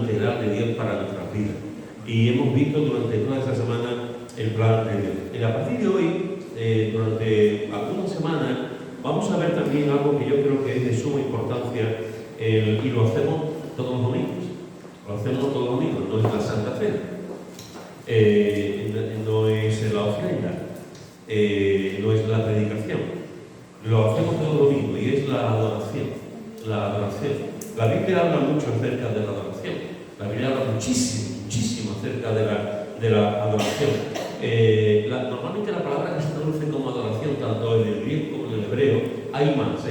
integral de Dios para nuestras vidas. Y hemos visto durante toda esta semana el plan de Dios. Y a partir de hoy, durante algunas semanas, vamos a ver también algo que yo creo que es de suma importancia y lo hacemos todos los domingos. Lo hacemos todos los domingos, no es la Santa Cena, no es la ofrenda, no es la predicación. Lo hacemos todos los domingos y es la adoración. La adoración. La Biblia habla mucho acerca de la adoración. La Biblia habla muchísimo acerca de la adoración. Normalmente la palabra que se traduce como adoración, tanto en el griego como en el hebreo, hay más.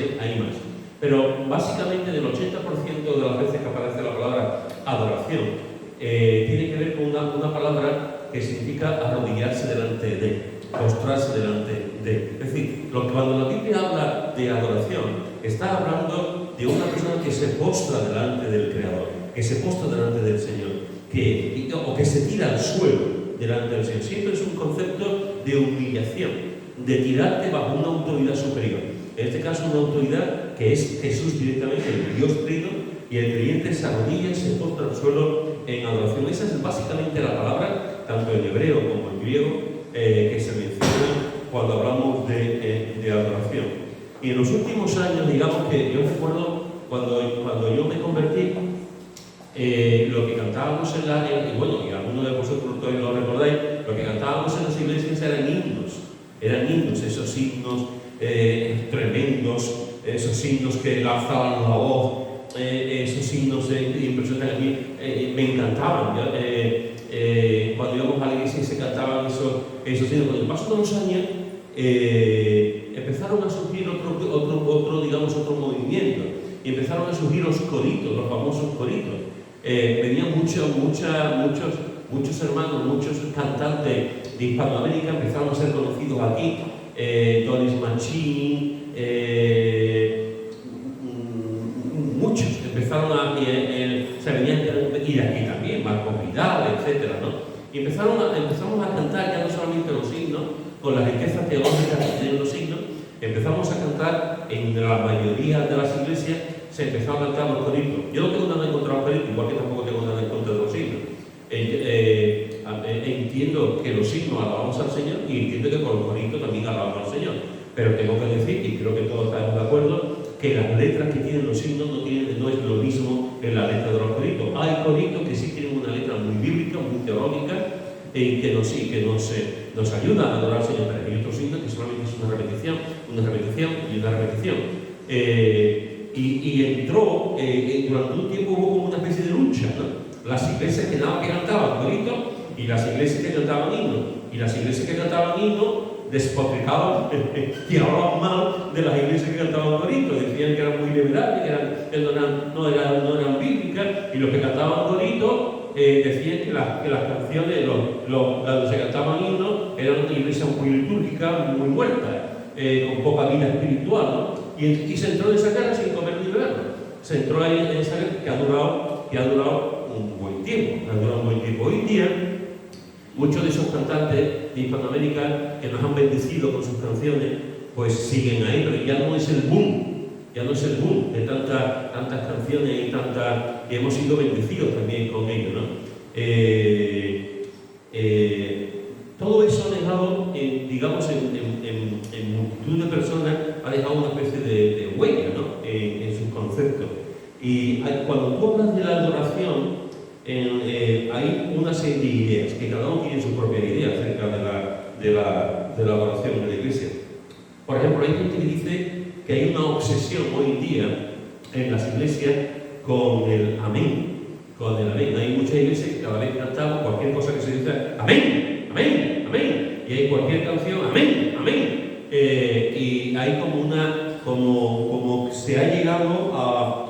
Pero básicamente del 80% de las veces que aparece la palabra adoración, tiene que ver con una palabra que significa arrodillarse delante de, postrarse delante de. Es decir, cuando la Biblia habla de adoración, está hablando de una persona que se postra delante del Creador, que se postra delante del Señor, o que se tira al suelo delante del Señor. Siempre es un concepto de humillación, de tirarte bajo una autoridad superior. En este caso, una autoridad que es Jesús directamente, el Dios Trino, y el creyente se arrodilla y se postra al suelo en adoración. Esa es básicamente la palabra, tanto en hebreo como en griego, que se menciona cuando hablamos de adoración. Y en los últimos años, digamos que yo recuerdo cuando yo me convertí, lo que cantábamos y algunos de vosotros todavía lo recordáis, lo que cantábamos en las iglesias eran himnos, esos himnos tremendos, esos himnos que lanzaban la voz, esos himnos impresionantes que a mí me encantaban. Cuando íbamos a la iglesia se cantaban esos himnos. Con el paso de los años, empezaron a surgir otro movimiento, y empezaron a surgir los coritos, los famosos coritos. Venían muchos hermanos, muchos cantantes de Hispanoamérica, empezaron a ser conocidos aquí, Doris Machín, muchos empezaron se venían ir aquí también, Marco Vidal, etcétera, ¿no? Y empezamos a cantar ya no solamente los himnos, con la riqueza teológica que tienen los himnos, empezamos a cantar en la mayoría de las iglesias, se empezó a cantar los coritos. Yo no tengo nada en contra de los coritos, igual que tampoco tengo nada en contra de los himnos. Entiendo que los himnos alabamos al Señor y entiendo que con los coritos también alabamos al Señor. Pero tengo que decir, y creo que todos estamos de acuerdo, que las letras que tienen los himnos no es lo mismo que la letra de los coritos. Hay coritos que sí tienen una letra muy bíblica, muy teológica, y que nos ayuda a adorar al Señor, pero hay otros himnos que solamente es una repetición y una repetición. Y entró, durante un tiempo hubo como una especie de lucha, ¿no? Las iglesias que cantaban coritos y las iglesias que cantaban himnos. Y las iglesias que cantaban himnos despotricaban y hablaban mal de las iglesias que cantaban coritos. Decían que eran muy liberales, que no eran bíblicas, y los que cantaban coritos decían que las canciones, donde se cantaban himnos, eran una iglesia muy litúrgica, muy muerta, con poca vida espiritual, ¿no? Y se entró en esa guerra sin comer ni beber. Se entró ahí en esa guerra que ha durado un buen tiempo. Hoy en día, muchos de esos cantantes de Hispanoamérica que nos han bendecido con sus canciones, pues siguen ahí, pero ya no es el boom de tantas canciones y hemos sido bendecidos también con ello, ¿no? Todo eso ha dejado, digamos, en multitud de personas, ha dejado una especie de huella, ¿no? En sus conceptos. Y cuando tú hablas de la adoración, hay una serie de ideas, que cada uno tiene su propia idea acerca de la adoración en la iglesia. Por ejemplo, hay gente que dice que hay una obsesión hoy en día en las iglesias con el amén. Hay muchas iglesias que cada vez que cantamos cualquier cosa que se dice, amén, amén, amén. Y hay cualquier canción, amén, amén. Y hay como se ha llegado a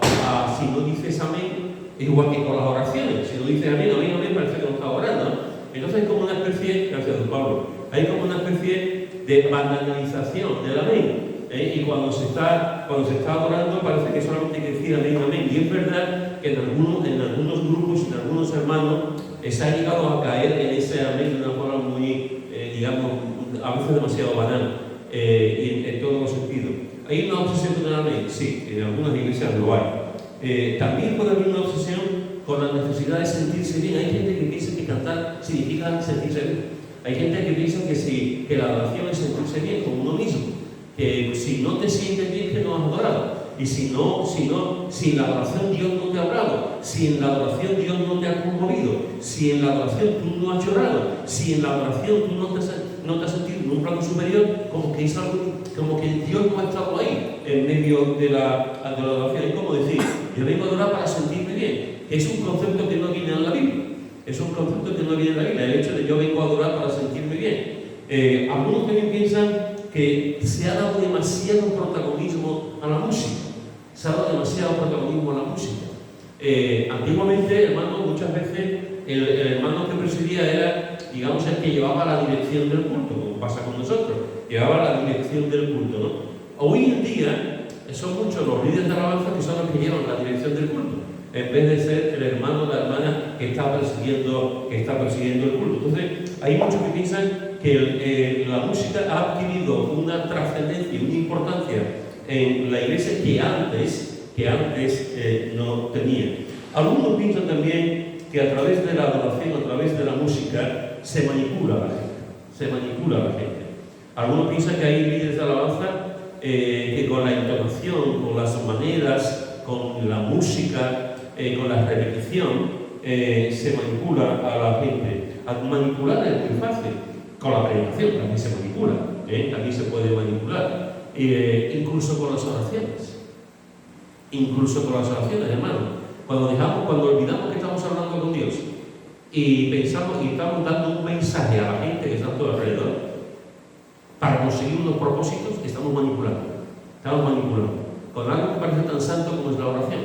si no dices amén, igual que con las oraciones. Si no dices amén, amén, amén, parece que no estás orando, ¿no? Entonces hay como una especie, gracias don Pablo, hay como una especie de banalización del amén. Y cuando se está adorando parece que solamente hay que decir amén, amén. Y es verdad que en algunos grupos, en algunos hermanos, se ha llegado a caer en ese amén de una forma muy, digamos, a veces demasiado banal, y en todos los sentidos. ¿Hay una obsesión con el amén? Sí, en algunas iglesias lo hay. También puede haber una obsesión con la necesidad de sentirse bien. Hay gente que piensa que cantar significa sentirse bien. Hay gente que piensa que la adoración es sentirse bien con uno mismo. Que si no te sientes bien, que no has adorado. Y si en la adoración Dios no te ha hablado, si en la adoración Dios no te ha conmovido, si en la adoración tú no has llorado, si en la adoración tú no te has sentido en un plano superior, como que es algo, como que Dios no ha estado ahí en medio de la adoración. Es como decir, yo vengo a adorar para sentirme bien, que es un concepto que no viene en la Biblia. Es un concepto que no viene en la Biblia, el hecho de yo vengo a adorar para sentirme bien. Algunos también piensan que se ha dado demasiado protagonismo a la música. Se ha dado demasiado protagonismo a la música. Antiguamente, hermano, muchas veces el hermano que presidía era, digamos, el que llevaba la dirección del culto, como pasa con nosotros, llevaba la dirección del culto, ¿no? Hoy en día son muchos los líderes de alabanza que son los que llevan la dirección del culto, en vez de ser el hermano o la hermana que está presidiendo el culto. Entonces, hay muchos que piensan que la música ha adquirido una trascendencia y una importancia en la iglesia que antes no tenía. Algunos piensan también que a través de la adoración, a través de la música, se manipula a la gente. Algunos piensan que hay líderes de alabanza que con la entonación, con las maneras, con la música, con la repetición, se manipula a la gente. Manipular es muy fácil. Con la predicación también se manipula, también se puede manipular. Incluso con las oraciones. Hermano. Cuando olvidamos que estamos hablando con Dios y pensamos y estamos dando un mensaje a la gente que está a tu alrededor para conseguir unos propósitos, estamos manipulando. Con algo que parece tan santo como es la oración,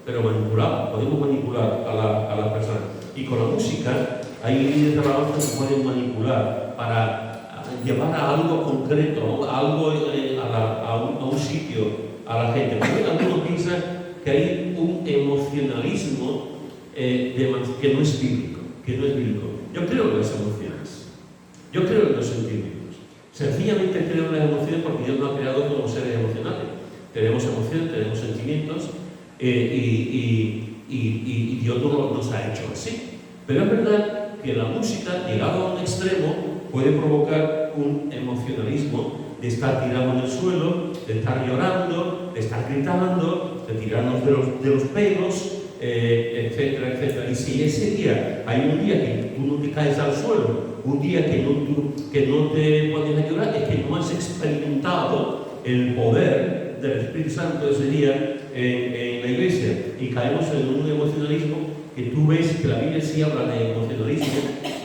pero podemos manipular a las personas. Y con la música, hay líderes de alabanza que pueden manipular para llevar a algo concreto, a un sitio, a la gente. Porque algunos piensan que hay un emocionalismo que no es bíblico. Yo creo en las emociones. Yo creo en los sentimientos. Sencillamente creo en las emociones porque Dios nos ha creado como seres emocionales. Tenemos emociones, tenemos sentimientos y Dios nos ha hecho así. Pero es verdad que la música, llegado a un extremo, puede provocar un emocionalismo de estar tirado en el suelo, de estar llorando, de estar gritando, de tirarnos de los pelos, etcétera, etcétera. Y si ese día hay un día que tú no te caes al suelo, un día que no te pones a llorar, es que no has experimentado el poder del Espíritu Santo ese día en la iglesia, y caemos en un emocionalismo que tú ves que la Biblia sí habla de emocionalismo,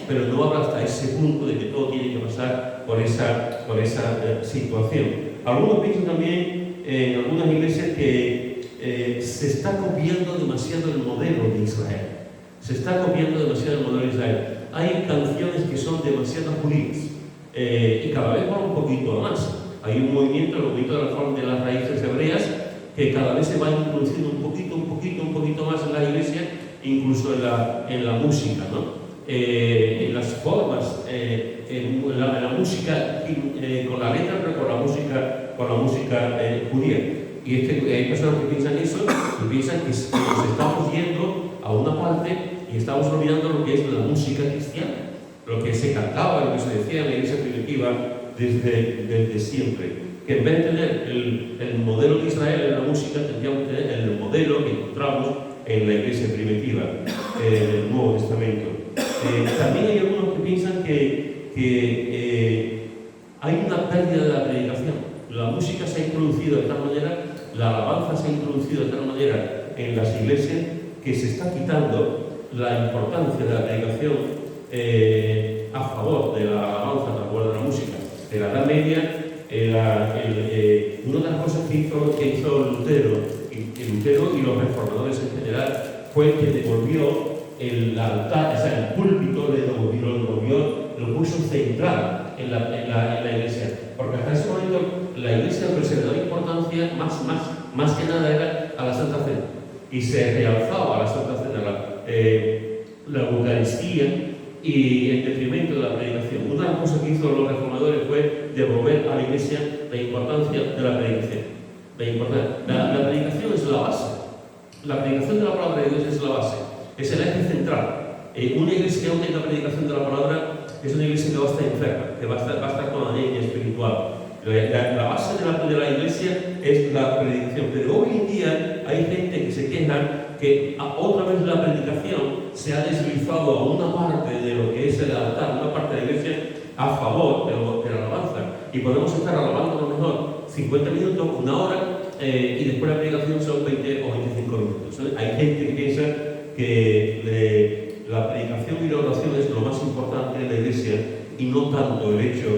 pero no habla hasta ese punto de que todo tiene que pasar por esa situación. Algunos piensan también en algunas iglesias que se está copiando demasiado el modelo de Israel. Hay canciones que son demasiado judías y cada vez van un poquito más. Hay un movimiento, el movimiento de la reforma de las raíces hebreas, que cada vez se va introduciendo un poquito más en la iglesia, incluso en la música, ¿no? En las formas, en la música, con la letra, pero con la música judía. Y hay personas que piensan eso, y piensan que nos estamos yendo a una parte y estamos olvidando lo que es la música cristiana, lo que se cantaba, lo que se decía en la iglesia primitiva desde siempre. Que en vez de tener el modelo de Israel en la música, tendríamos que tener el modelo que encontramos en la iglesia primitiva, del Nuevo Testamento. También hay algunos que piensan que hay una pérdida de la predicación. La música se ha introducido de tal manera, la alabanza se ha introducido de tal manera en las iglesias, que se está quitando la importancia de la predicación a favor de la alabanza, a favor de la música. En la Edad Media, una de las cosas que hizo Lutero y los reformadores en general fue que devolvió el altar, o sea, el púlpito, lo puso central en la iglesia. Porque hasta ese momento la iglesia lo que se le daba importancia más que nada era a la Santa Cena. Y se realzaba a la Santa Cena la Eucaristía, y en detrimento de la predicación. Una de las cosas que hizo los reformadores fue devolver a la iglesia la importancia de la predicación. La predicación es la base. La predicación de la palabra de Dios es la base. es el eje central. Una iglesia que no tenga predicación de la palabra es una iglesia que va a estar enferma, que va a estar con anemia espiritual. La base de la iglesia es la predicación, pero hoy en día hay gente que se queja que otra vez la predicación se ha deslizado a una parte de lo que es el altar, una parte de la iglesia a favor de la alabanza, y podemos estar alabando a lo mejor 50 minutos, una hora, y después la predicación son 20 o 25 minutos. Hay gente que piensa que la predicación y la oración es lo más importante de la iglesia y no tanto el hecho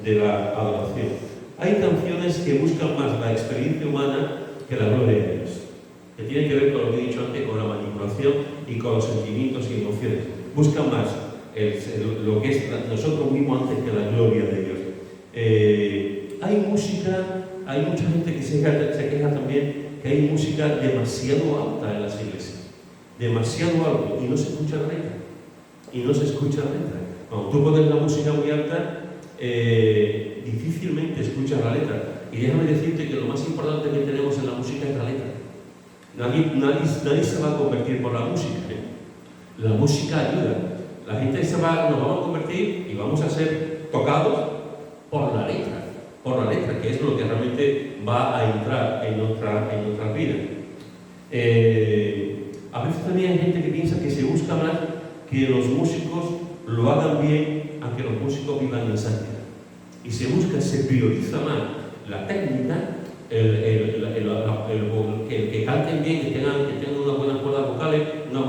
de la adoración. Hay canciones que buscan más la experiencia humana que la gloria de Dios, que tienen que ver con lo que he dicho antes, con la manipulación y con los sentimientos y emociones. Buscan más lo que es nosotros mismos antes que la gloria de Dios. Hay música, hay mucha gente que se queja también que hay música demasiado alta en las iglesias, demasiado alto, y no se escucha la letra. Y no se escucha la letra. Cuando tú pones la música muy alta, difícilmente escuchas la letra. Y déjame decirte que lo más importante que tenemos en la música es la letra. Nadie se va a convertir por la música. La música ayuda. La gente nos vamos a convertir y vamos a ser tocados por la letra, que es lo que realmente va a entrar en nuestra vida. A veces también hay gente que piensa que se busca más que los músicos lo hagan bien, aunque los músicos vivan en santidad. Y se prioriza más la técnica, que canten bien, que tengan unas buenas cuerdas vocales, una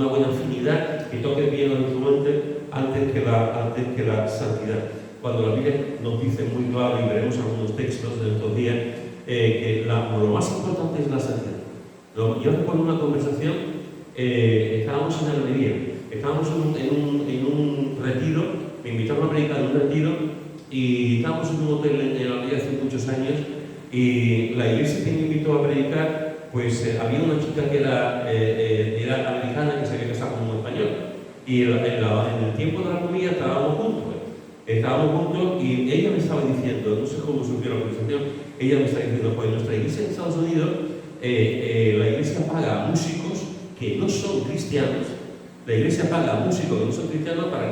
buena afinidad, que toquen bien los instrumentos antes que la santidad. Cuando la Biblia nos dice muy claro, y veremos algunos textos de estos días, que lo más importante es la santidad. Yo recuerdo una conversación, estábamos en Almería, estábamos en un retiro, me invitaron a predicar en un retiro, y estábamos en un hotel en Almería hace muchos años, y la iglesia que me invitó a predicar, pues había una chica que era americana, que se había casado con un español, y en el tiempo de la comida estábamos juntos, y ella me estaba diciendo, no sé cómo surgió la conversación, ella me estaba diciendo, pues nuestra iglesia en Estados Unidos, la iglesia paga a músicos que no son cristianos, para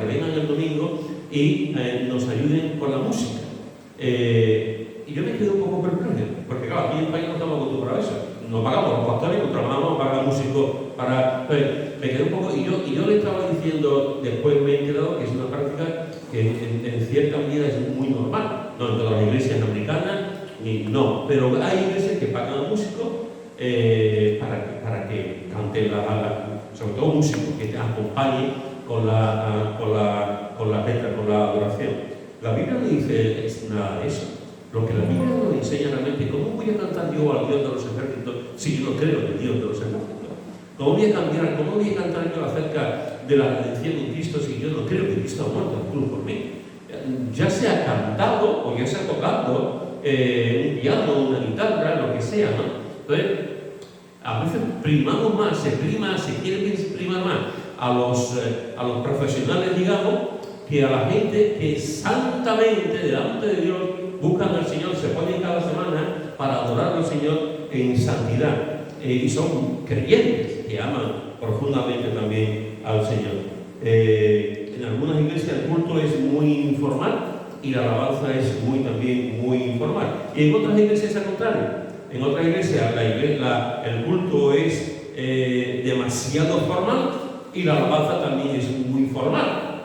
que vengan el domingo y nos ayuden con la música. Y yo me quedé un poco perplejo, porque claro, aquí en España no estamos acostumbrados a eso. No pagamos los pastores, nuestra mamá no paga músicos para... me quedé un poco, y yo le estaba diciendo, después me he enterado que es una práctica que en cierta medida es muy normal. No en todas las iglesias americanas, no, pero hay iglesias que pagan a músicos para que canten sobre todo músicos que te acompañen con la letra, con la adoración. La Biblia no dice nada de eso. Lo que la Biblia nos enseña realmente, ¿cómo voy a cantar yo al Dios de los ejércitos si yo no creo en el Dios de los ejércitos? ¿Cómo voy a cantar yo acerca de la redención en Cristo si yo no creo que Cristo ha muerto en la cruz por mí? Ya sea cantado o ya sea tocando un piano, una guitarra, lo que sea, ¿no? Entonces, a veces primamos más, se quiere primar más a los profesionales, digamos, que a la gente que santamente delante de Dios buscan al Señor, se ponen cada semana para adorar al Señor en santidad, y son creyentes que aman profundamente también al Señor. En algunas iglesias el culto es muy informal y la alabanza es también muy informal, y en otras iglesias es al contrario. En otras iglesias el culto es demasiado formal y la alabanza también es muy formal.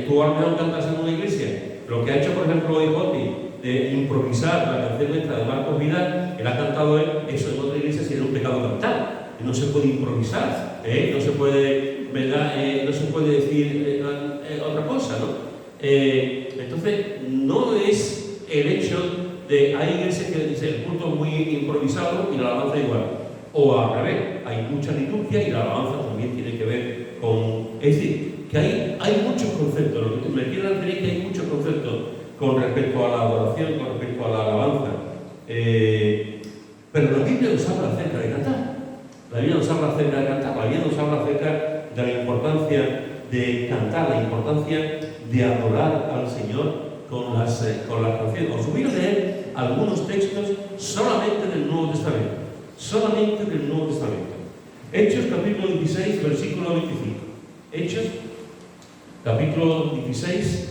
Tú al menos cantas en una iglesia. Lo que ha hecho, por ejemplo, Ejoti, de improvisar la canción esta de Marcos Vidal, él ha cantado eso en otra iglesia si era un pecado cantar. No se puede improvisar, no se puede, ¿verdad? No se puede decir otra cosa, ¿no? Entonces, no es el hecho de hay iglesias que dicen el culto es muy improvisado y la alabanza igual. O al revés, hay mucha liturgia y la alabanza también tiene que ver con... Es decir, que hay muchos conceptos, lo que me quiero referir es que hay muchos conceptos con respecto a la adoración, con respecto a la alabanza. Pero la Biblia nos habla acerca de cantar. La Biblia nos habla acerca de cantar, la Biblia nos habla acerca de la importancia de cantar, la importancia de adorar al Señor con las canciones. Os voy a leer algunos textos solamente del Nuevo Testamento. Solamente del Nuevo Testamento. Hechos capítulo 16, versículo 25. Hechos capítulo 16,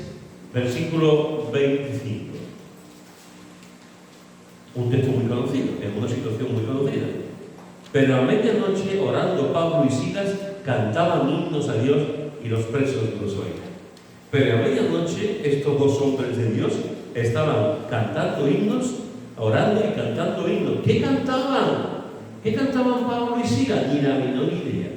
versículo 25. Un texto muy conocido, en una situación muy conocida. Pero a medianoche, orando Pablo y Silas, cantaban himnos a Dios y los presos los oían. Pero a medianoche, estos dos hombres de Dios estaban cantando himnos, orando y cantando himnos. ¿Qué cantaban? ¿Qué cantaban Pablo y Silas? Ni la menor idea.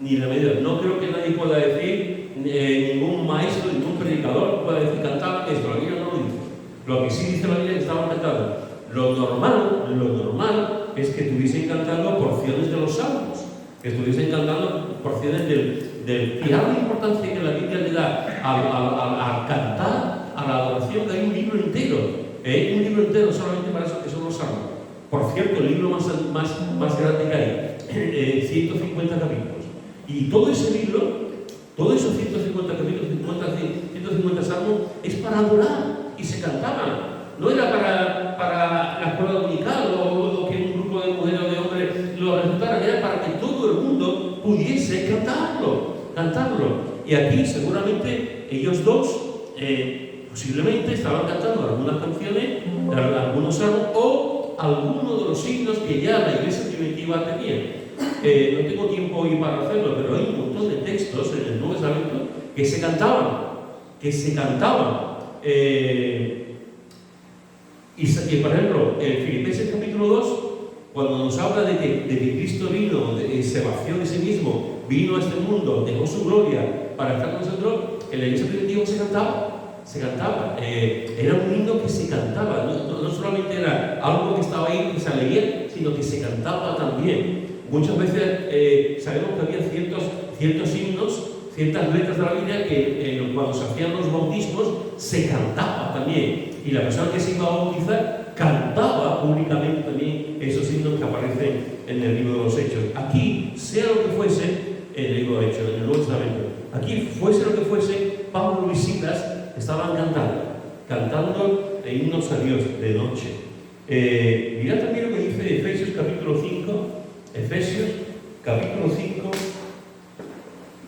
Ni la menor. No creo que nadie pueda decir, ningún maestro, ningún predicador pueda decir, cantaban esto. La Biblia no lo dice. Lo que sí dice la Biblia es que estaban cantando. Lo normal es que estuviesen cantando porciones de los salmos, que estuviesen cantando porciones del Fíjate la importancia que la Biblia le da al cantar, a la adoración, que hay un libro entero. Un libro entero solamente para eso, que son los salmos. Por cierto, el libro más grande que hay, 150 capítulos. Y todo ese libro, todos esos 150 capítulos, 150 salmos, es para adorar y se cantaban. No era para la escuela dominical o que un grupo de mujeres o de hombres lo recitaran, era para que todo el mundo pudiese cantarlo. Y aquí seguramente ellos dos posiblemente estaban cantando algunas canciones, algunos salmos o algunos de los signos que ya la iglesia primitiva tenía. No tengo tiempo hoy para hacerlo, pero hay un montón de textos en el Nuevo Testamento que se cantaban. Y por ejemplo, en Filipenses capítulo 2, cuando nos habla de que Cristo vino, se vació de sí mismo, vino a este mundo, dejó su gloria para estar con nosotros, en la iglesia primitiva se cantaba. Era un himno que se cantaba, no solamente era algo que estaba ahí, que se leía, sino que se cantaba también. Muchas veces sabemos que había ciertos himnos, ciertas letras de la Biblia que cuando se hacían los bautismos se cantaba también. Y la persona que se iba a bautizar cantaba públicamente también esos himnos que aparecen en el libro de los Hechos. Aquí, sea lo que fuese, en el libro de Hechos, en el Nuevo Testamento, aquí fuese lo que fuese, Pablo y Silas estaban cantando himnos a Dios de noche. Mirad también lo que dice Efesios capítulo 5,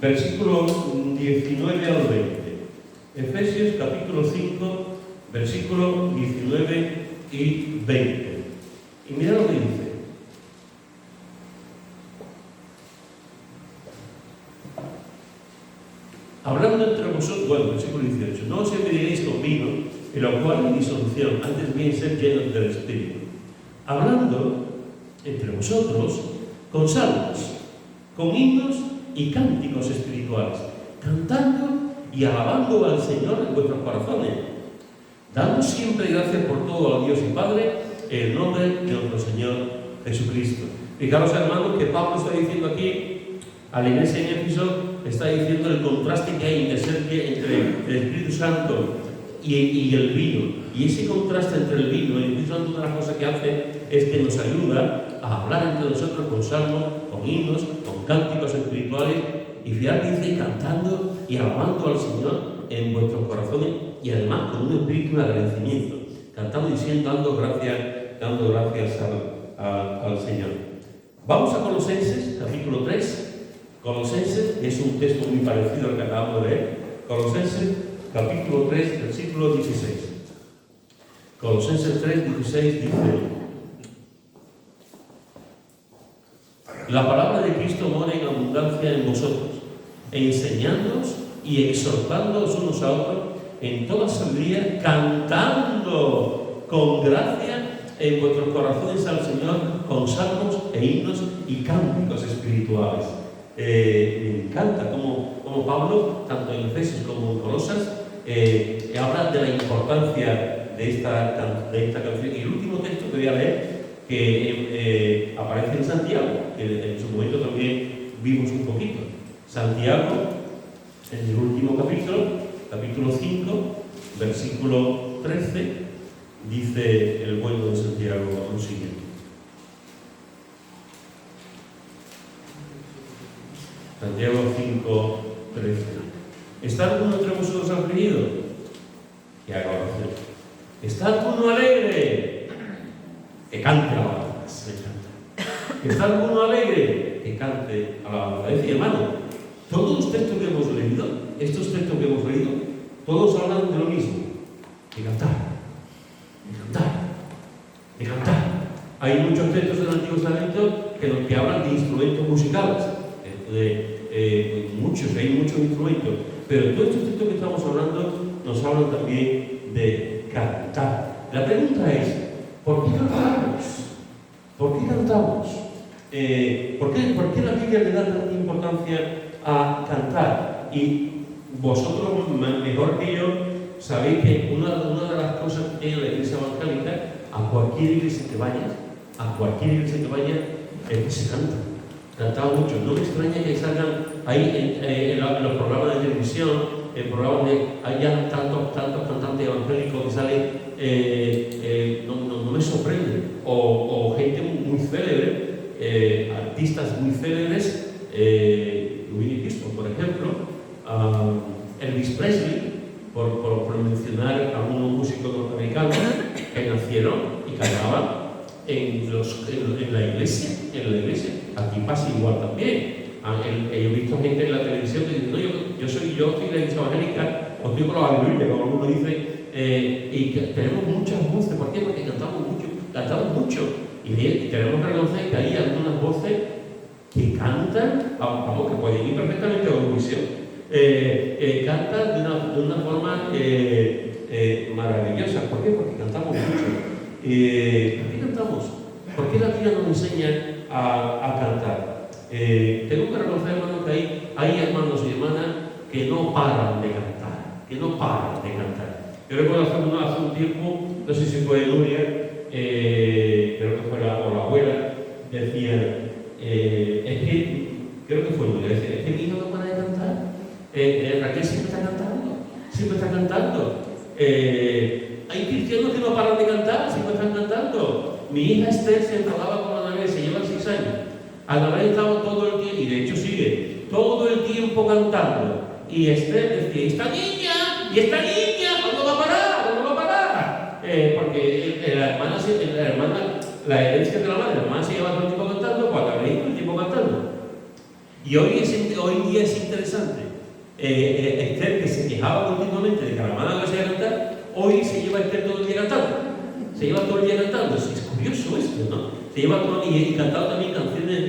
versículo 19 al 20. Efesios capítulo 5, versículos 19 y 20. Y mira lo que dice. Hablando entre vosotros, bueno, versículo 18, no os embriaguéis con vino, en lo cual hay disolución, antes bien ser llenos del Espíritu. Hablando entre vosotros con salmos, con himnos y cánticos espirituales, cantando y alabando al Señor en vuestros corazones. Damos siempre gracias por todo a Dios y Padre, en el nombre de nuestro Señor Jesucristo. Fijaros, hermanos, que Pablo está diciendo aquí a la iglesia en Éfeso, está diciendo el contraste que hay entre el Espíritu Santo y el vino. Y ese contraste entre el vino y el Espíritu Santo, una de las cosas que hace es que nos ayuda a hablar entre nosotros con salmos, con himnos, con cánticos espirituales, y fijar, dice, cantando y alabando al Señor en vuestros corazones, y además con un espíritu de agradecimiento, cantando y diciendo, dando gracias al Señor. Vamos a Colosenses, capítulo 3. Colosenses es un texto muy parecido al que acabamos de leer. Colosenses, capítulo 3, versículo 16. Colosenses 3, 16 dice: la palabra de Cristo mora en abundancia en vosotros, enseñándoos y exhortándoos unos a otros en toda sabiduría, cantando con gracia en vuestros corazones al Señor con salmos e himnos y cánticos espirituales. Me encanta como Pablo, tanto en Efesios como en Colosas, habla de la importancia de esta canción. Y el último texto que voy a leer, que aparece en Santiago, que en su momento también vimos un poquito. Santiago, en el último capítulo 5, versículo 13, dice el bueno de Santiago lo siguiente. Santiago 5, 13. ¿Está alguno entre vosotros afligido? Que haga oración. ¿Está alguno alegre? Que cante alabanzas. ¿Está alguno alegre? que cante alabanza. Es decir, hermano, todos los textos que hemos leído, estos textos que hemos leído, todos hablan de lo mismo, de cantar, de cantar, de cantar. Hay muchos textos del Antiguo Testamento que hablan de instrumentos musicales, hay muchos instrumentos, pero todos estos textos que estamos hablando nos hablan también de cantar. La pregunta es, ¿por qué cantamos? ¿Por qué cantamos? ¿Por qué la Biblia le da tanta importancia a cantar? Y vosotros, mejor que yo, sabéis que una de las cosas que tiene la iglesia evangélica, a cualquier iglesia que vayas, es que se canta. Cantamos mucho. No me extraña que salgan ahí en los programas de televisión, en programas de haya tantos cantantes evangélicos que salen, no me sorprende. O gente muy célebre, artistas muy célebres, Whitney Houston, por ejemplo, Elvis Presley, por mencionar a algunos músicos norteamericanos que nacieron y cantaban en la iglesia. Aquí pasa igual también. He visto gente en la televisión que dice, no, yo soy la iglesia evangélica, o estoy con los aleluya, como algunos dicen, y que tenemos muchas voces. ¿Por qué? Porque cantamos mucho. Y tenemos que reconocer que hay algunas voces que cantan, vamos, que pueden ir perfectamente a Eurovisión, cantan de una forma maravillosa. ¿Por qué? Porque cantamos mucho. ¿Por qué cantamos? ¿Por qué la Biblia nos enseña a cantar? Tengo que reconocer, hermano, que hay hermanos y hermanas que no paran de cantar. Yo recuerdo hace un tiempo, no sé si fue Nuria, creo que fue la abuela, decía, creo que fue Nuria, decía, es que mi hijo no para de cantar. Raquel siempre está cantando. Hay cristianos que no paran de cantar, siempre están cantando. Mi hija Esther se enfadaba con Anabel, se lleva 6 años. Anabel estaba todo el tiempo, y de hecho sigue, todo el tiempo cantando. Y Esther decía, ¿y esta niña? ¿Cuándo va a parar? Porque la herencia de la madre, la hermana se lleva todo el tiempo cantando, pues Anabel todo el tiempo cantando. Y hoy día es interesante. Esther, que se quejaba continuamente de que la hermana no hacía cantar, hoy se lleva Esther todo el día cantando. Es curioso esto, ¿no? Se lleva todo y cantando también canciones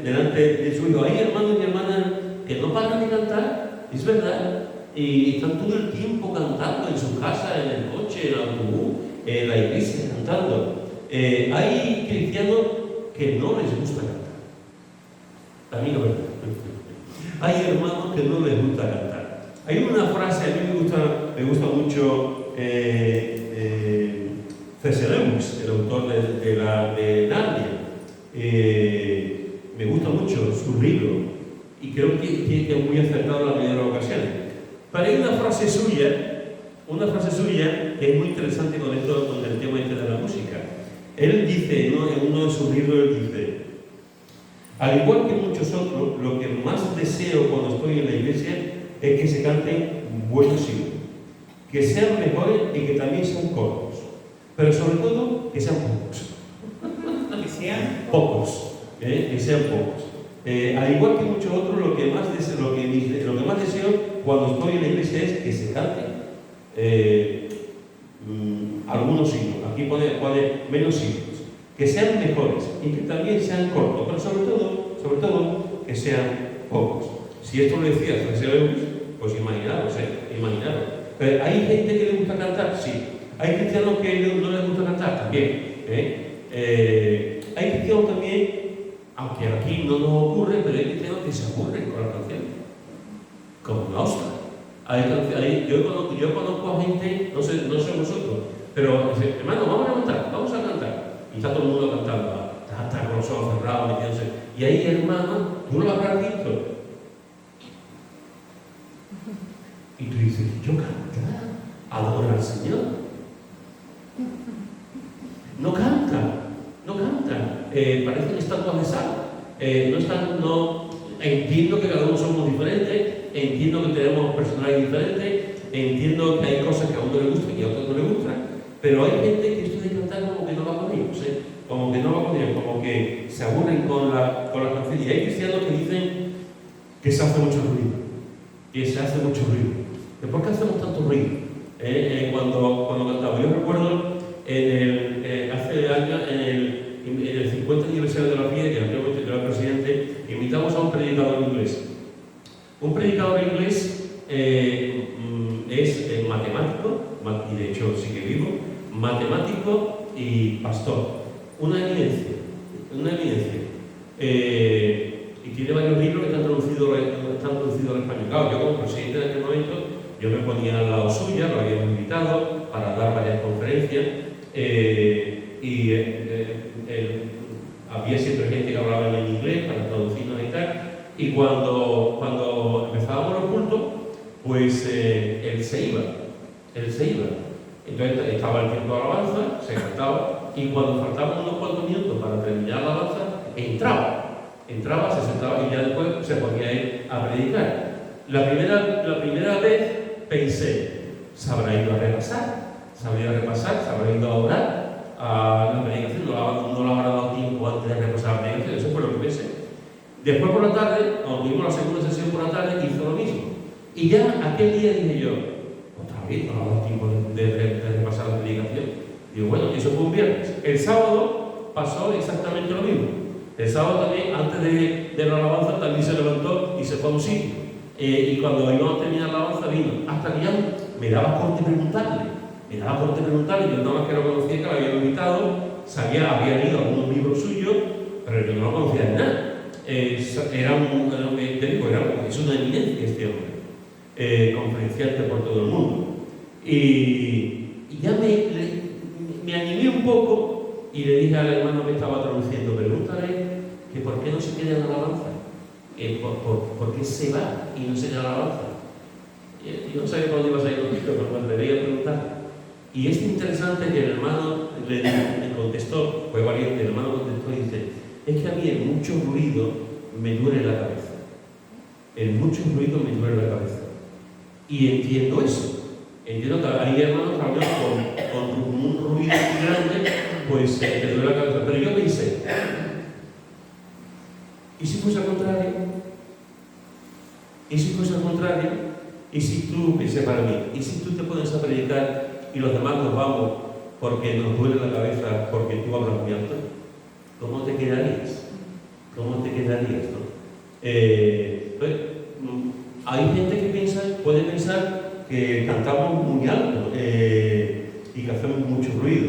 delante de su hijo. Hay hermanos y hermanas que no paran de cantar, es verdad, y están todo el tiempo cantando en su casa, en el coche, en el autobús, en la iglesia, cantando. Hay cristianos que no les gusta cantar. También es verdad. Hay hermanos que no les gusta cantar. Hay una frase, a mí me gusta mucho, C.S. Lewis, el autor de Narnia. Me gusta mucho su libro y creo que es muy acertado en la mayoría de las ocasiones. Pero hay una frase suya que es muy interesante con el tema de la música. Él dice, ¿no? En uno de sus libros, él dice, al igual que muchos otros, lo que más deseo cuando estoy en la iglesia es que se canten buenos himnos, que sean mejores y que también sean cortos, pero sobre todo que sean pocos. Que sean pocos. Al igual que muchos otros, lo que más deseo cuando estoy en la iglesia es que se canten algunos himnos. Aquí pone menos himnos, que sean mejores y que también sean cortos, pero sobre todo que sean pocos. Si esto lo decía C.S. Lewis, pues imaginaros. ¿Hay gente que le gusta cantar? Sí. ¿Hay cristianos que no les gusta cantar? También. Hay cristianos también, aunque aquí no nos ocurre, pero hay cristianos que se aburren con las canciones, como la ostra. Yo conozco a gente, no sé vosotros, pero dice, hermano, vamos a cantar. Y está todo el mundo cantando, está con los ojos cerrados, metiéndose. Y ahí, hermano, tú lo habrás visto. Y tú dices, yo cantar, adora al Señor. No cantan. Parecen estatuas de sal. Entiendo que cada uno somos diferentes, entiendo que tenemos personalidades diferentes, entiendo que hay cosas que a uno le gustan y a otros no le gustan, pero hay gente que esto de cantar como que no va con ellos, como que no lo conocen, como que se aburren con la canción. Y hay cristianos que dicen que se hace mucho ruido, que se hace mucho ruido. ¿Pero por qué hacemos tanto ruido? Cuando cantamos, yo recuerdo hace años, en el 50 aniversario de la FIDE, que anteriormente era presidente, invitamos a un predicador inglés. Un predicador inglés es matemático, y de hecho sigue vivo, matemático y pastor. Una eminencia. Y tiene varios libros que están traducidos al español. Claro, yo como presidente de aquel momento, yo me ponía al lado suya, lo habíamos invitado para dar varias conferencias, había siempre gente que hablaba en inglés para traducirnos y tal, y cuando empezábamos los cultos, pues él se iba. Entonces estaba el tiempo de alabanza, se cantaba, y cuando faltaban unos cuantos minutos para terminar la alabanza, entraba, se sentaba y ya después se ponía él a predicar. La primera vez pensé, ¿se habrá ido a repasar? ¿Se habrá ido a orar? A la predicación, no le habrá dado tiempo antes de repasar la predicación, eso fue lo que pensé. Después por la tarde, cuando tuvimos la segunda sesión por la tarde, hizo lo mismo. Y ya aquel día dije yo, otra vez no le ha dado tiempo de repasar la predicación. Digo, bueno, eso fue un viernes. El sábado pasó exactamente lo mismo. El sábado también, antes de la alabanza, también se levantó y se fue a un sitio. Y cuando íbamos a terminar la alabanza vino, hasta que ya me daba corte preguntarle. Yo nada más que lo conocía, que lo había invitado, había leído algunos libros suyos, pero yo no lo conocía de nada. Es una eminencia este hombre, conferenciante por todo el mundo. Y ya me animé un poco y le dije al hermano que estaba traduciendo, pregúntale que por qué no se queda en la alabanza, por qué se va y no se queda en la alabanza. Y no sabía por dónde ibas a ir contigo, pero me debía preguntar. Y es interesante que el hermano le contestó, fue valiente, el hermano contestó y dice, es que a mí el mucho ruido me duele la cabeza. Y entiendo eso. Entiendo que hay hermanos que hablan con un ruido muy grande, pues te duele la cabeza. Pero yo pensé, ¿y si fuese al contrario? ¿Y si tú, pensé para mí, y si tú te pones a predicar y los demás nos vamos porque nos duele la cabeza porque tú hablas muy alto? ¿Cómo te quedarías? ¿No? Pues, hay gente que puede pensar que cantamos muy alto y que hacemos mucho ruido.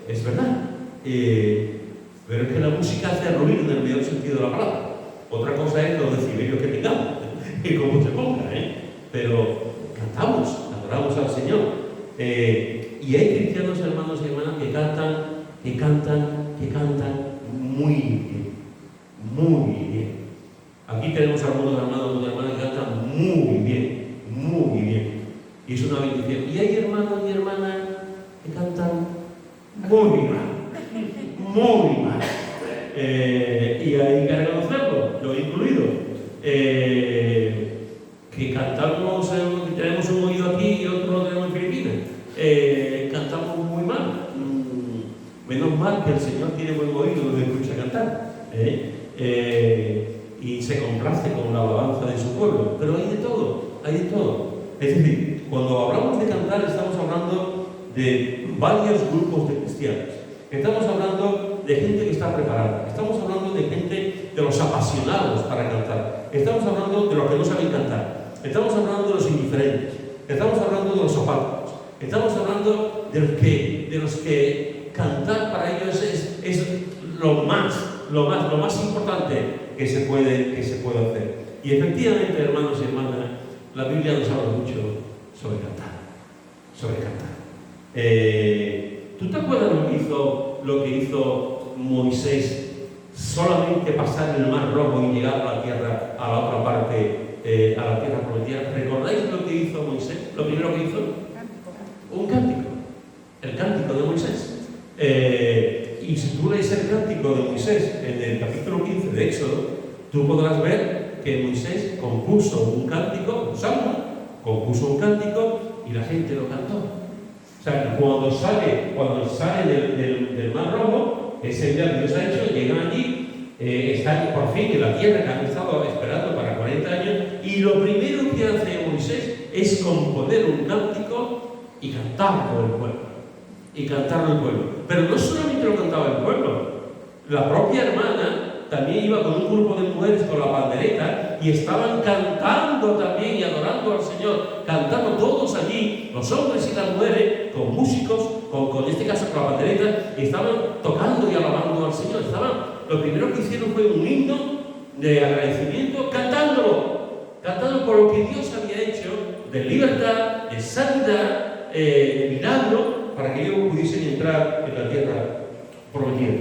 Es verdad. Pero es que la música hace ruido en el mayor sentido de la palabra. Otra cosa es los decibelios que tengamos y cómo se ponga, pero cantamos, adoramos al Señor. Y hay cristianos, hermanos y hermanas, que cantan muy bien. Aquí tenemos algunos hermanos y hermanas que cantan muy bien. Y es una bendición. Y hay hermanos y hermanas que cantan muy mal. Y hay que reconocerlo, yo he incluido. Que cantamos, tenemos un oído aquí y otro lo tenemos en Filipinas. Cantamos muy mal. Menos mal que el Señor tiene buen oído y nos escucha cantar. Y se complace con la alabanza de su pueblo. Pero hay de todo. Es decir, cuando hablamos de cantar, estamos hablando de varios grupos de cristianos. Estamos hablando de gente que está preparada. Estamos hablando de gente, de los apasionados para cantar. Estamos hablando de los que no saben cantar. Estamos hablando de los indiferentes. Estamos hablando de los apáticos. Estamos hablando de los que cantar para ellos es lo más importante que se puede hacer. Y efectivamente, hermanos y hermanas, la Biblia nos habla mucho sobre cantar. ¿Tú te acuerdas lo que hizo Moisés? Solamente pasar el mar rojo y llegar a la tierra, a la otra parte, a la tierra prometida. ¿Recordáis lo que hizo Moisés? Lo primero que hizo, un cántico, el cántico de Moisés. Y si tú lees el cántico de Moisés en el capítulo 15 de Éxodo, tú podrás ver que Moisés compuso un cántico, un salmo, y la gente lo cantó. O sea, cuando sale del mar rojo, ese milagro que Dios ha hecho, llegan allí, están por fin en la tierra que han estado esperando para 40 años, y lo primero que hace Moisés es componer un cántico y cantarlo al pueblo. Y cantarlo al pueblo. Pero no solamente lo cantaba el pueblo, la propia hermana también iba con un grupo de mujeres con la pandereta y estaban cantando también y adorando al Señor, cantando todos allí, los hombres y las mujeres, con músicos, con este caso con la pandereta, y estaban tocando y alabando al Señor. Lo primero que hicieron fue un himno de agradecimiento, cantando por lo que Dios había hecho, de libertad, de sanidad, de milagro, para que ellos pudiesen entrar en la tierra prometida.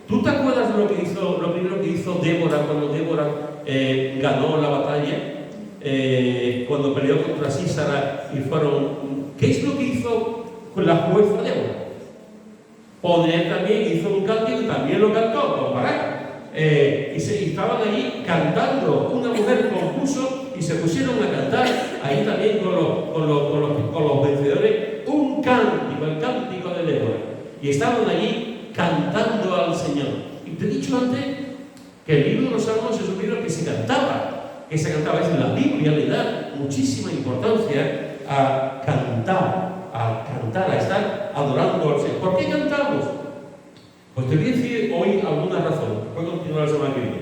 ¿Tú te acuerdas de lo primero que hizo Débora cuando Débora ganó la batalla? Cuando peleó contra Sísara y fueron... ¿Qué es lo que hizo con la jueza Débora? Poner también, hizo un cántico y también lo cantó con Barak. Y estaban ahí cantando, una mujer compuso y se pusieron a cantar ahí también con los vencedores un cántico, el cántico de Débora. Y estaban allí cantando al Señor. Y te he dicho antes que el libro de los Salmos es un libro que se cantaba. Es la Biblia le da muchísima importancia a cantar, a estar adorando al Señor. ¿Por qué cantamos? Pues te voy a decir hoy alguna razón. Voy a continuar la semana que viene.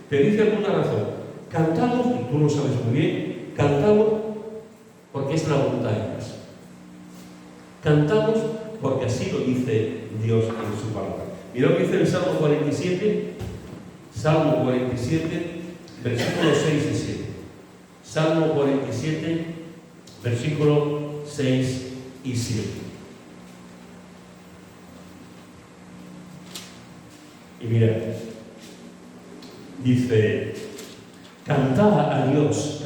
Te dice alguna razón. Cantamos, y tú lo sabes muy bien, cantamos porque es la voluntad de Dios. Cantamos porque así lo dice Dios en su palabra. Mira lo que dice el Salmo 47, versículos 6 y 7. Salmo 47, versículos 6 y 7. Y mira, dice: cantad a Dios,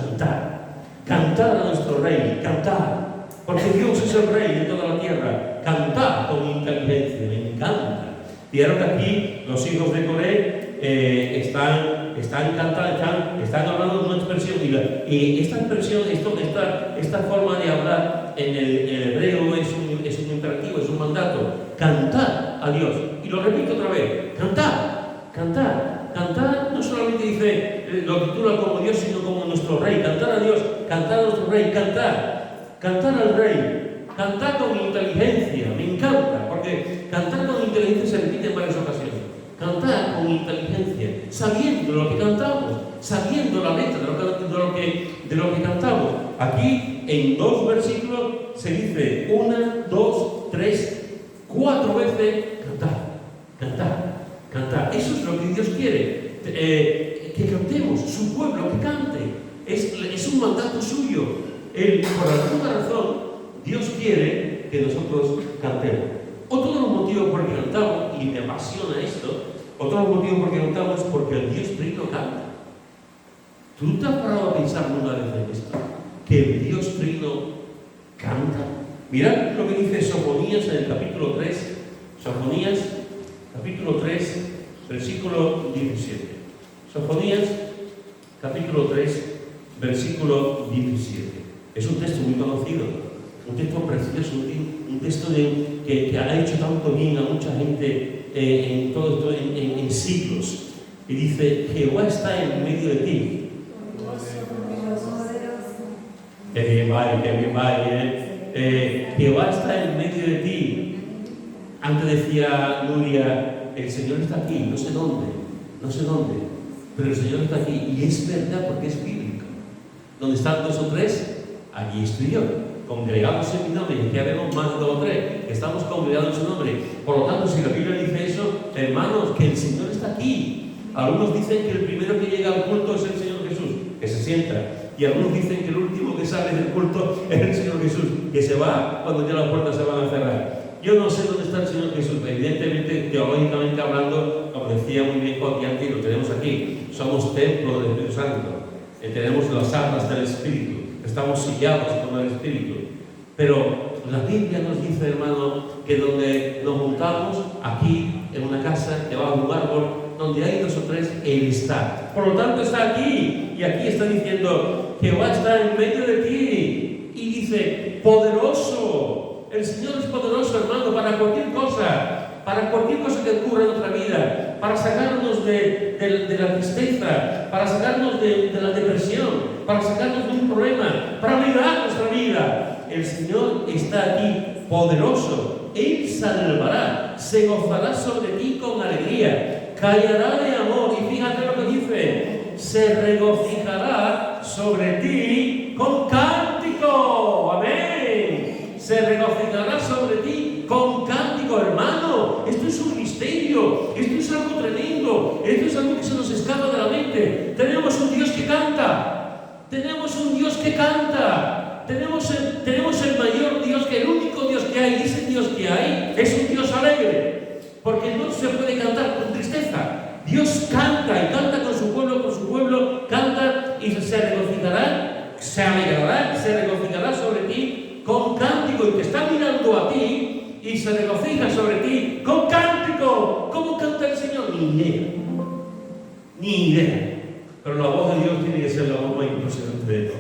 cantad a nuestro Rey, cantad, porque Dios es el Rey de toda la tierra. Cantad con inteligencia, me encanta. Vieron que aquí los hijos de Coré están cantando, están hablando de una expresión, y esta expresión, esta forma de hablar en el hebreo es un imperativo, es un mandato. Cantad a Dios. Y lo repito otra vez: cantad, no solamente dice, lo titula como Dios, sino como nuestro Rey. Cantar a Dios, cantar a nuestro Rey, cantar al Rey. Cantar con inteligencia, me encanta, porque cantar con inteligencia se repite en varias ocasiones. Cantar con inteligencia, sabiendo lo que cantamos, sabiendo la letra de lo que cantamos. Aquí, en 2 versículos, se dice 1, 2, 3, 4 veces: cantar. Eso es lo que Dios quiere, que cantemos, su pueblo que cante. Es un mandato suyo. Por alguna razón, Dios quiere que nosotros cantemos. Otro de los motivos por el que cantamos, y me apasiona esto, otro de los motivos por el que cantamos es porque el Dios Trino canta. ¿Tú te has parado a pensar una vez en esto? Que el Dios Trino canta. Mirad lo que dice Sofonías en el capítulo 3. Sofonías, capítulo 3, versículo 17. Sofonías, capítulo 3, versículo 17. Es un texto muy conocido, un texto precioso, un texto que ha hecho tanto bien a mucha gente en todo esto, en siglos. Y dice: Jehová está en medio de ti. Que bien vaya, Jehová está en medio de ti. Antes decía Nuria: el Señor está aquí, no sé dónde, pero el Señor está aquí. Y es verdad, porque es bíblico. Donde están 2 o 3, allí estoy yo, congregados en mi nombre. Y aquí vemos más de 2 o 3, que estamos congregados en su nombre. Por lo tanto, si la Biblia dice eso, hermanos, que el Señor está aquí. Algunos dicen que el primero que llega al culto es el Señor Jesús, que se sienta. Y algunos dicen que el último que sale del culto es el Señor Jesús, que se va cuando ya las puertas se van a cerrar. Yo no sé dónde está el Señor Jesús. Evidentemente, teológicamente hablando, como decía muy bien Joaquín antes, lo tenemos aquí. Somos templo del Espíritu Santo. Tenemos las armas del Espíritu. Estamos sellados con el Espíritu. Pero la Biblia nos dice, hermano, que donde nos juntamos, aquí, en una casa, debajo de un árbol, donde hay 2 o 3, Él está. Por lo tanto, está aquí. Y aquí está diciendo: Jehová está en medio de ti. Y dice: poderoso. El Señor es poderoso, hermano, para cualquier cosa. para cualquier cosa que ocurra en nuestra vida, para sacarnos de la tristeza, para sacarnos de la depresión, para sacarnos de un problema, para liberar nuestra vida. El Señor está aquí, poderoso. Él salvará, se gozará sobre ti con alegría, callará de amor. Y fíjate lo que dice: se regocijará sobre ti con cántico. Amén. Se regocijará sobre ti con cántico. Hermano, esto es un misterio, esto es algo tremendo, esto es algo que se nos escapa de la mente. Tenemos un Dios que canta, tenemos un Dios que canta, tenemos el mayor Dios, que el único Dios que hay, ese Dios que hay es un Dios alegre, porque no se puede cantar con tristeza. Dios canta y canta con su pueblo, canta y se regocijará, se alegrará, se regocijará sobre ti con cántico, y te está mirando a ti y se regocija sobre ti con cántico. ¿Cómo canta el Señor? Ni idea. Pero la voz de Dios tiene que ser la voz más impresionante de todo.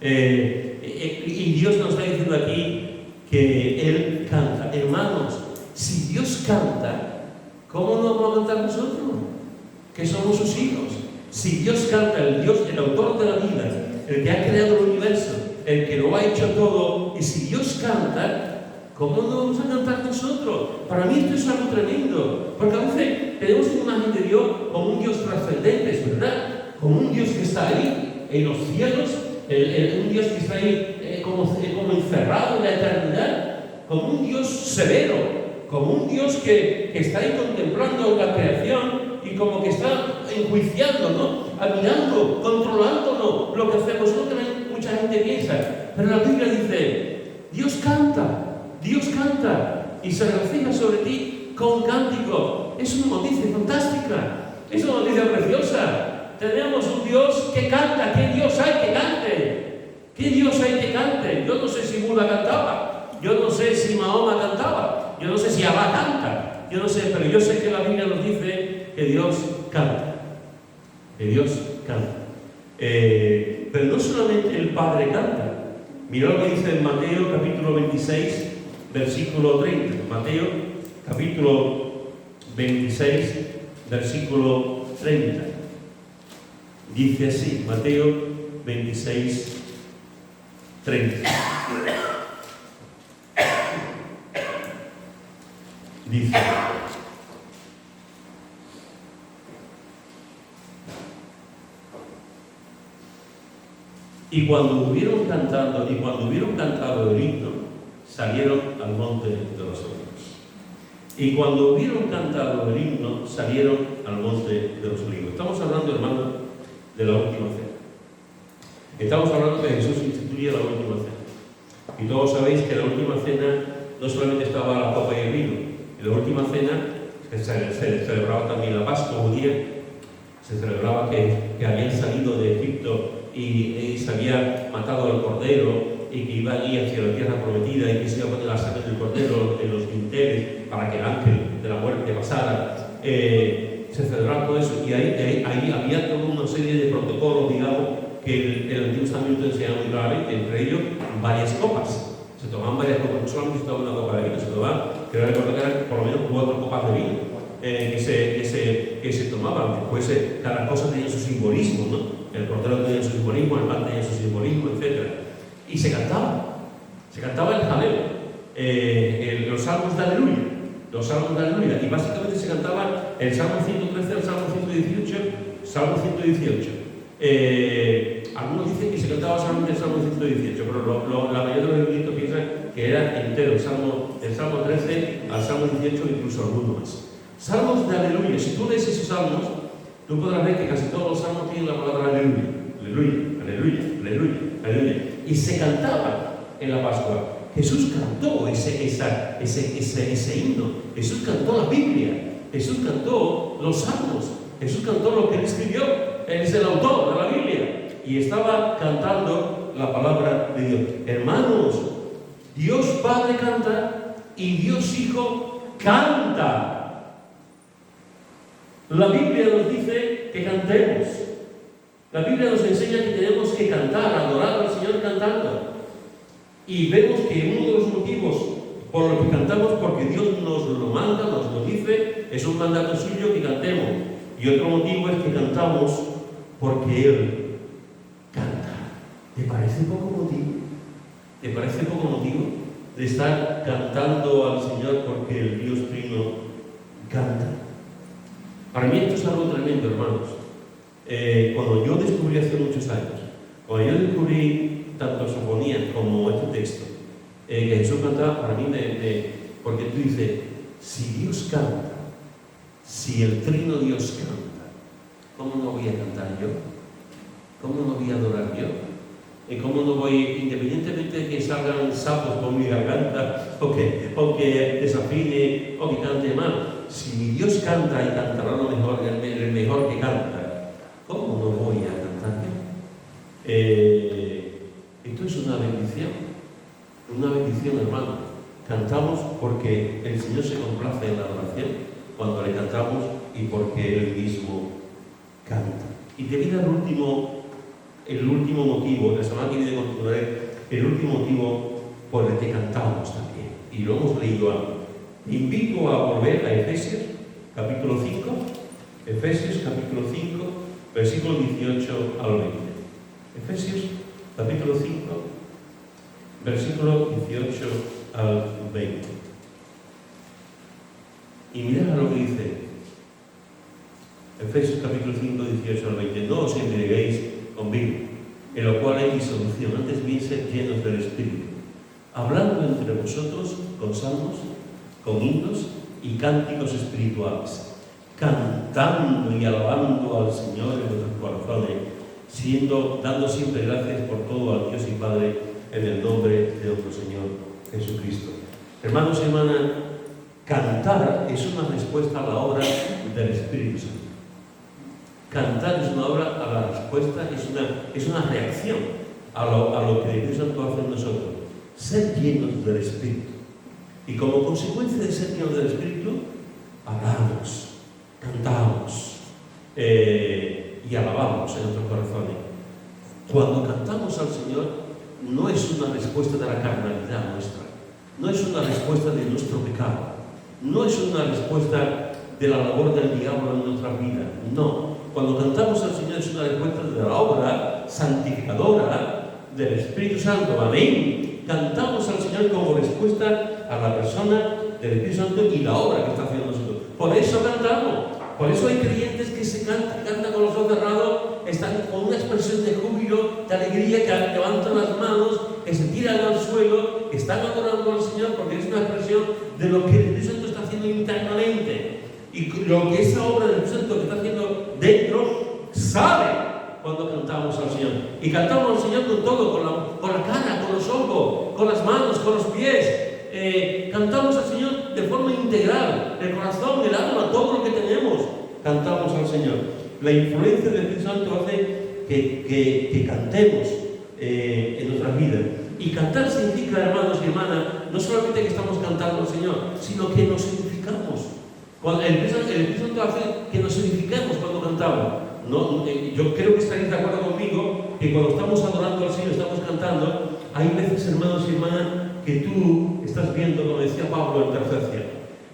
Y Dios nos está diciendo aquí que Él canta. Hermanos, si Dios canta, ¿cómo no vamos a cantar nosotros, que somos sus hijos? Si Dios canta, el Dios, el autor de la vida, el que ha creado el universo, el que lo ha hecho todo, y si Dios canta, ¿cómo no vamos a cantar nosotros? Para mí esto es algo tremendo, porque a veces tenemos una imagen de Dios como un Dios trascendente, ¿es verdad? Como un Dios que está ahí, en los cielos, un Dios que está ahí como encerrado en la eternidad, como un Dios severo, como un Dios que está ahí contemplando la creación y como que está enjuiciando, ¿no? Mirando, controlándonos lo que hacemos. Es lo que mucha gente piensa. Pero la Biblia dice: Dios canta y se regocija sobre ti con cántico. Es una noticia fantástica, es una noticia preciosa. Tenemos un Dios que canta. ¿Qué Dios hay que cante? ¿Qué Dios hay que cante? Yo no sé si Buda cantaba, yo no sé si Mahoma cantaba, yo no sé si Alá canta, yo no sé, pero yo sé que la Biblia nos dice que Dios canta. Que Dios canta. Pero no solamente el Padre canta. Mira lo que dice en Mateo capítulo 26, versículo 30. Mateo capítulo 26, versículo 30. Dice así, Mateo 26, 30. Dice: y cuando hubieron cantado el himno, salieron al monte de los olivos. Y cuando hubieron cantado el himno, salieron al monte de los olivos. Estamos hablando, hermano, de la última cena. Estamos hablando de Jesús instituye la última cena. Y todos sabéis que en la última cena no solamente estaba la copa y el vino. En la última cena se celebraba también la Pascua judía. Se celebraba que habían salido de Egipto y se había matado al cordero y que iba allí hacia la tierra prometida y que se iba a poner la sangre del cordero en los dinteles para que el ángel de la muerte pasara. Se celebraba todo eso, y ahí había toda una serie de protocolos, digamos, que el Antiguo Testamento enseñaba muy claramente, entre ellos varias copas. Se tomaban varias copas, no solamente se tomaba una copa de vino, se tomaban, creo recordar que eran por lo menos 4 copas de vino que se tomaban. Después cada cosa tenía su simbolismo, ¿no? El cordero tenía su simbolismo, el pan tenía su simbolismo, etc. Y se cantaba el jaleo, los salmos de aleluya. Los salmos de aleluya, y básicamente se cantaba el Salmo 113, el Salmo 118, Salmo 118. Algunos dicen que se cantaba solamente el Salmo 118, pero la mayoría de los eruditos piensan que era entero, del Salmo 13 al Salmo 18, incluso algunos más. Salmos de aleluya. Si tú lees esos salmos, tú podrás ver que casi todos los salmos tienen la palabra aleluya. Aleluya, aleluya, aleluya, aleluya. Y se cantaba en la Pascua. Jesús cantó ese himno, Jesús cantó la Biblia, Jesús cantó los salmos, Jesús cantó lo que él escribió, él es el autor de la Biblia, y estaba cantando la palabra de Dios. Hermanos, Dios Padre canta y Dios Hijo canta. La Biblia nos dice que cantemos, la Biblia nos enseña que tenemos que cantar, adorar al Señor cantando. Y vemos que uno de los motivos por lo que cantamos, porque Dios nos lo manda, nos lo dice, es un mandato suyo que cantemos. Y otro motivo es que cantamos porque Él canta. ¿Te parece poco motivo? ¿Te parece poco motivo de estar cantando al Señor porque el Dios Trino canta? Para mí esto es algo tremendo, hermanos. Cuando yo descubrí hace muchos años, cuando yo descubrí tanto Sofonías como este texto, que Jesús cantaba, para mí, porque tú dices, si Dios canta, si el Trino Dios canta, ¿cómo no voy a cantar yo? ¿Cómo no voy a adorar yo? ¿Y cómo no voy, independientemente de que salgan sapos por mi garganta, o que desafine, o que cante mal? Si mi Dios canta y cantará lo mejor, el mejor que canta, ¿cómo no voy a cantar yo? Esto es una bendición, hermano. Cantamos porque el Señor se complace en la adoración cuando le cantamos y porque Él mismo canta. Y te viene el último motivo, la semana que viene continuaré, el último motivo por el que cantamos también. Y lo hemos leído antes. Te invito a volver a Efesios, capítulo 5, Efesios, capítulo 5, versículo 18 al 20. Efesios, capítulo 5, versículo 18 al 20. Y mirad lo que dice Efesios capítulo 5, 18 al 20. No os embriaguéis con vino, en lo cual hay disolución, antes bien sed llenos del Espíritu, hablando entre vosotros con salmos, con himnos y cánticos espirituales, cantando y alabando al Señor en vuestros corazones, dando siempre gracias por todo al Dios y Padre, en el nombre de nuestro Señor Jesucristo. Hermanos y hermanas, cantar es una respuesta a la obra del Espíritu Santo. Cantar es una obra a la respuesta, es una reacción a lo que el Espíritu Santo hace en nosotros. Ser llenos del Espíritu. Y como consecuencia de ser llenos del Espíritu, hablamos, cantamos y alabamos en nuestros corazones. Cuando cantamos al Señor, no es una respuesta de la carnalidad nuestra, no es una respuesta de nuestro pecado, no es una respuesta de la labor del diablo en nuestra vida, no. Cuando cantamos al Señor es una respuesta de la obra santificadora del Espíritu Santo, amén. Cantamos al Señor como respuesta a la persona del Espíritu Santo y la obra que está haciendo nosotros. Por eso cantamos, por eso hay creyentes que se cantan con los ojos cerrados, están con una expresión de júbilo, de alegría, que levantan las manos, que se tiran al suelo, que están adorando al Señor, porque es una expresión de lo que el Espíritu Santo está haciendo internamente. Y lo que esa obra del Espíritu Santo que está haciendo dentro sale cuando cantamos al Señor. Y cantamos al Señor con todo, con la cara, con los ojos, con las manos, con los pies. Cantamos al Señor de forma integral, el corazón, el alma, todo lo que tenemos. Cantamos al Señor. La influencia del Espíritu Santo hace que cantemos en nuestras vidas. Y cantar significa, hermanos y hermanas, no solamente que estamos cantando al Señor, sino que nos edificamos. Cuando el Espíritu Santo hace que nos edifiquemos cuando cantamos. Yo creo que estaréis de acuerdo conmigo que cuando estamos adorando al Señor, estamos cantando, hay veces, hermanos y hermanas, que tú estás viendo, como decía Pablo en Tercencia,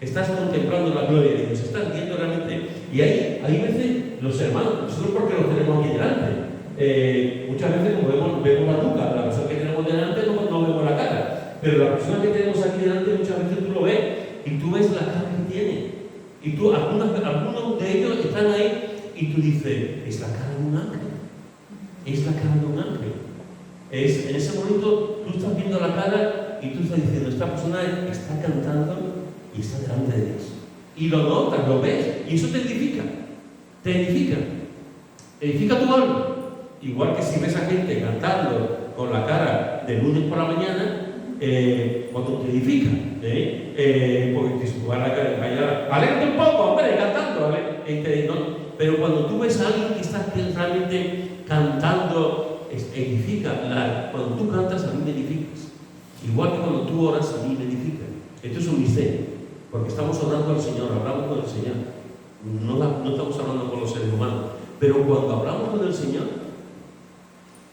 estás contemplando la gloria de Dios, estás viendo realmente, y hay veces los hermanos, nosotros porque los tenemos aquí delante, muchas veces como vemos la nuca, la persona que tenemos delante no vemos la cara, pero la persona que tenemos aquí delante muchas veces tú lo ves, y tú ves la cara que tiene, y tú, algunos de ellos están ahí, y tú dices, es la cara de un ángel, es la cara de un ángel. En ese momento tú estás viendo la cara y tú estás diciendo, esta persona está cantando y está delante de Dios. Y lo notas, lo ves, y eso te edifica. Edifica tu alma. Igual que si ves a gente cantando con la cara de lunes por la mañana, cuando te edifica, porque si tú vas a la cara, vaya, alégrate un poco, hombre, cantando, ¿no? Pero cuando tú ves a alguien que está realmente cantando, edifica. Cuando tú cantas, a mí me edificas. Igual que cuando tú oras, a mí me edifica. Esto es un misterio, porque estamos orando al Señor, hablamos con el Señor. No estamos hablando con los seres humanos. Pero cuando hablamos con el Señor,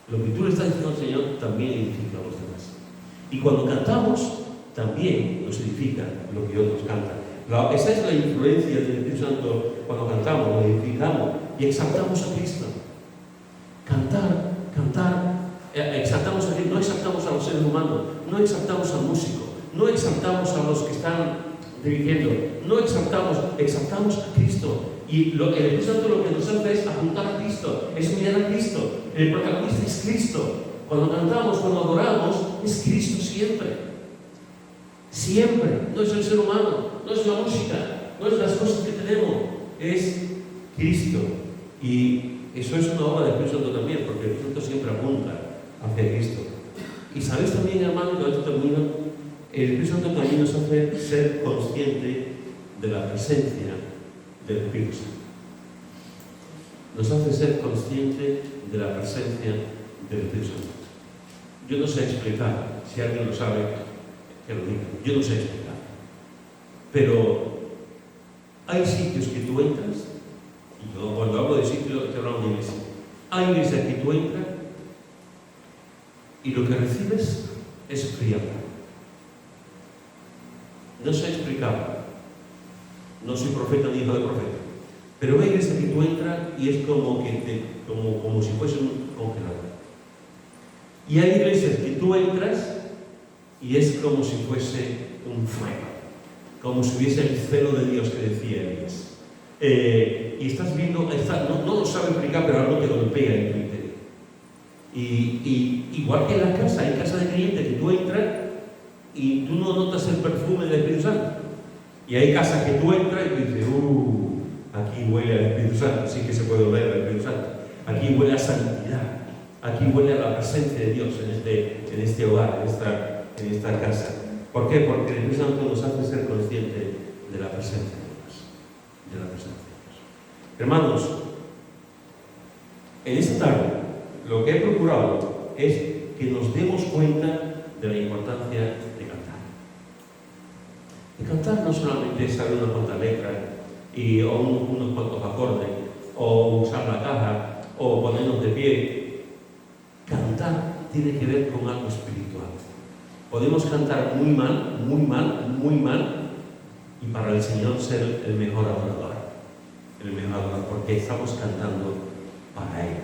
lo que tú le estás diciendo al Señor también edifica a los demás. Y cuando cantamos, también nos edifica lo que otros cantan. Esa es la influencia del Espíritu Santo cuando cantamos, lo edificamos y exaltamos a Cristo. Cantar, exaltamos a Cristo, no exaltamos a los seres humanos, no exaltamos al músico, no exaltamos a los que están dirigiendo, no exaltamos a Cristo. Y el Espíritu Santo lo que nos hace es apuntar a Cristo, es mirar a Cristo. El protagonista es Cristo. Cuando cantamos, cuando adoramos, es Cristo siempre. Siempre. No es el ser humano, no es la música, no es las cosas que tenemos, es Cristo. Y eso es una obra del Espíritu Santo también, porque el Espíritu Santo siempre apunta hacia Cristo. Y sabéis también, hermano, que esto termino, el Espíritu Santo también nos hace ser consciente de la presencia del Espíritu Santo. Nos hace ser consciente de la presencia del Espíritu Santo. Yo no sé explicar, si alguien lo sabe, que lo diga. Yo no sé explicar. Pero hay sitios que tú entras, y yo cuando hablo de sitios te hablo de iglesia. Hay iglesias que tú entras y lo que recibes es frialdad. No sé explicar. No soy profeta ni hijo de profeta. Pero hay iglesias que tú entras y es como si fuese un congelador. Y hay iglesias que tú entras y es como si fuese un fuego, como si hubiese el celo de Dios que decía Elías. Y estás viendo, no lo sabe explicar, pero algo te golpea en tu interior. Y igual que en la casa, hay casa de creyentes que tú entras y tú no notas el perfume del Espíritu Santo. Y hay casas que tú entras y tú dices, aquí huele al Espíritu Santo, sí que se puede oler al Espíritu Santo. Aquí huele a santidad, aquí huele a la presencia de Dios en este hogar, en esta casa. ¿Por qué? Porque el Espíritu Santo nos hace ser conscientes de la presencia de Dios. De la presencia de Dios. Hermanos, en esta tarde lo que he procurado es que nos demos cuenta de la importancia de cantar. De cantar no solamente es saber una cuanta letra o unos cuantos acordes, o usar la caja, o ponernos de pie. Cantar tiene que ver con algo espiritual. Podemos cantar muy mal, y para el Señor ser el mejor adorador, porque estamos cantando para Él.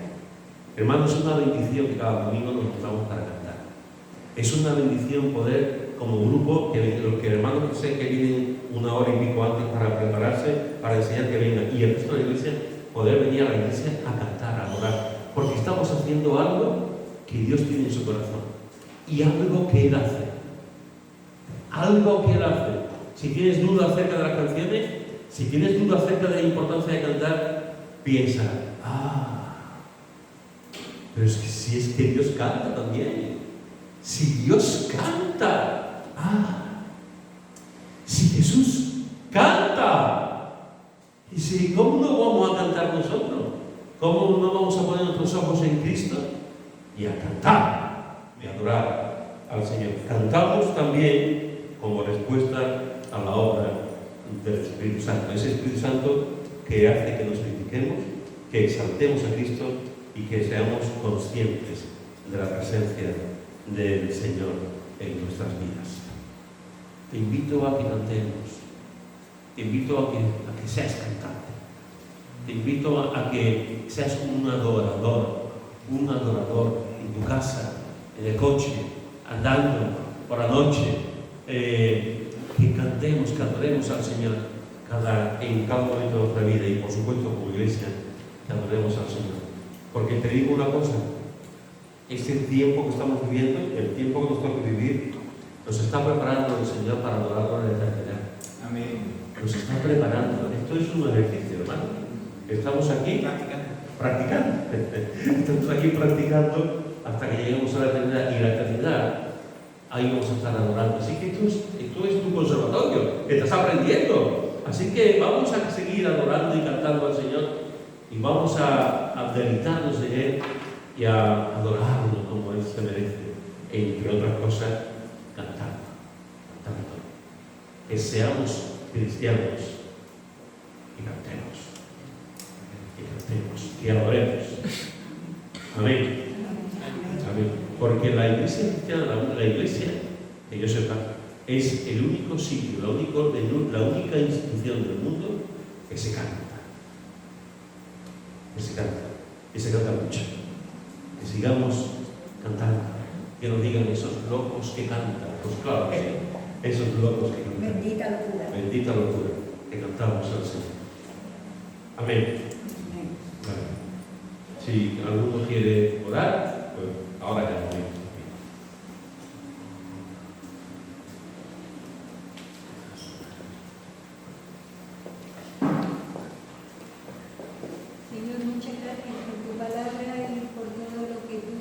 Hermanos, es una bendición que cada domingo nos juntamos para cantar. Es una bendición poder, como grupo, que los hermanos que sé que vienen una hora y pico antes para prepararse, para enseñar que vengan, y el resto de la iglesia, poder venir a la iglesia a cantar, a adorar, porque estamos haciendo algo que Dios tiene en su corazón. Y algo que Él hace. Algo que Él hace. Si tienes duda acerca de las canciones, si tienes duda acerca de la importancia de cantar, piensa, pero es que si es que Dios canta también. Si Dios canta, si Jesús canta, y si, ¿cómo no vamos a cantar nosotros? ¿Cómo no vamos a poner nuestros ojos en Cristo y a cantar y adorar al Señor? Cantamos también como respuesta a la obra del Espíritu Santo. Ese Espíritu Santo que hace que nos edifiquemos, que exaltemos a Cristo y que seamos conscientes de la presencia del Señor en nuestras vidas. Te invito a que cantemos, te invito a que seas cantante, te invito a que seas un adorador en tu casa, en el coche, andando por la noche, que cantemos, que adoremos al Señor en cada momento de nuestra vida, y por supuesto como iglesia, que adoremos al Señor. Porque te digo una cosa, este tiempo que estamos viviendo, el tiempo que nos toca vivir, nos está preparando el Señor para adorarlo en la eternidad. Amén. Nos está preparando. Esto es un ejercicio, hermano. Estamos aquí practicando. Estamos aquí practicando hasta que lleguemos a la eternidad. Y la eternidad, ahí vamos a estar adorando. Así que esto es tu conservatorio, que estás aprendiendo. Así que vamos a seguir adorando y cantando al Señor. Y vamos a deleitarnos de Él y a adorarlo como Él se merece, entre otras cosas, cantando. Que seamos cristianos y cantemos, y adoremos. Amén. Porque la iglesia cristiana, la iglesia, que yo sepa, es el único sitio, la única institución del mundo que se canta. Que se canta. Que se canta mucho. Que sigamos cantando. Que nos digan esos locos que cantan. Pues claro que sí. Esos locos que cantan. Bendita locura. Bendita locura que cantamos al Señor. Amén. Vale. Si alguno quiere orar, pues ahora ya lo mismo. Señor, muchas gracias por tu palabra y por todo lo que tú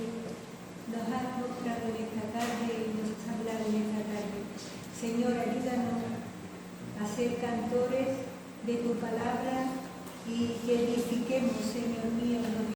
nos has mostrado en esta tarde y nos has hablado en esta tarde. Señor, ayúdanos a ser cantores de tu palabra y que edifiquemos, Señor mío,